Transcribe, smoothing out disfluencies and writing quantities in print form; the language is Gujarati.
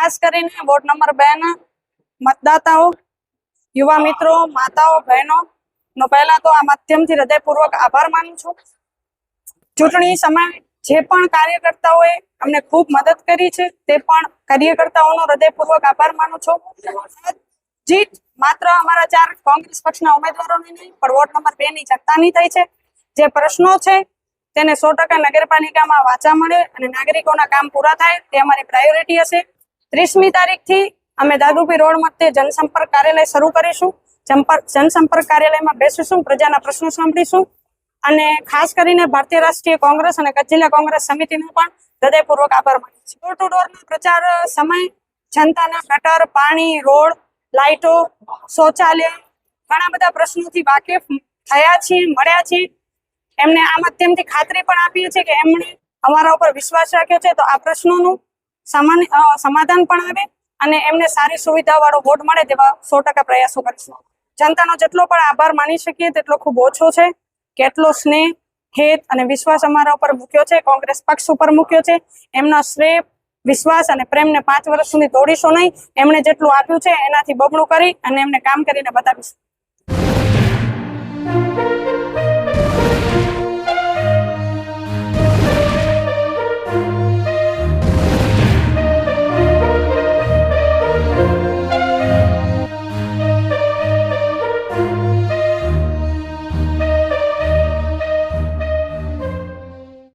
ખાસ કરીને વોર્ડ નંબર 2 ના મતદાતાઓ, યુવા મિત્રો, માતાઓ, બહેનો નો પહેલા તો આ માધ્યમથી હૃદયપૂર્વક આભાર માનું છું। ચૂંટણી સમય જે પણ કાર્યકર્તાઓએ અમને ખૂબ મદદ કરી છે તે પણ કાર્યકર્તાઓનો હૃદયપૂર્વક આભાર માનું છું। જીત માત્ર અમારા 4 કોંગ્રેસ પક્ષના ઉમેદવારોની નહીં પણ વોર્ડ નંબર 2 ની જનતાની થઈ છે। જે પ્રશ્નો છે તેને 100% નગરપાલિકામાં વાંચા મળે અને નાગરિકોના કામ પૂરા થાય તે અમારી પ્રાયોરિટી હશે। 30મી તારીખથી અમે દાદુભી રોડ મધ્યે જનસંપર્ક કાર્યાલય શરૂ કરીશું। જનસંપર્ક કાર્યાલયમાં બેસીશું, પ્રજાના પ્રશ્નો સાંભળીશું અને ખાસ કરીને ભારતીય રાષ્ટ્રીય કોંગ્રેસ અને કચ્છ જિલ્લા કોંગ્રેસ સમિતિનો પણ હૃદયપૂર્વક આભાર માનું છું। ડોર ટુ ડોરના પ્રચાર સમય જનતાના ગટર, પાણી, રોડ, લાઇટો, શૌચાલય ઘણા બધા પ્રશ્નોથી વાકેફ થયા છીએ, મળ્યા છીએ। એમને આ માધ્યમથી ખાતરી પણ આપીએ છીએ કે એમણે અમારા ઉપર વિશ્વાસ રાખ્યો છે તો આ પ્રશ્નોનું સમાધાન પણ આવે અને એમને સારી સુવિધાવાળો વોર્ડ મળે તેવા 100% પ્રયાસો કરીશું। જનતાનો જેટલો પણ આભાર માની શકીએ તેટલો ખૂબ ઓછો છે। કેટલો સ્નેહ, હેત અને વિશ્વાસ અમારા ઉપર મૂક્યો છે, કોંગ્રેસ પક્ષ ઉપર મૂક્યો છે। એમનો શ્રેય, વિશ્વાસ અને પ્રેમને 5 વર્ષ સુધી તોડીશો નહીં। એમણે જેટલું આપ્યું છે એનાથી બમણું કરી અને એમને કામ કરીને બતાવીશું।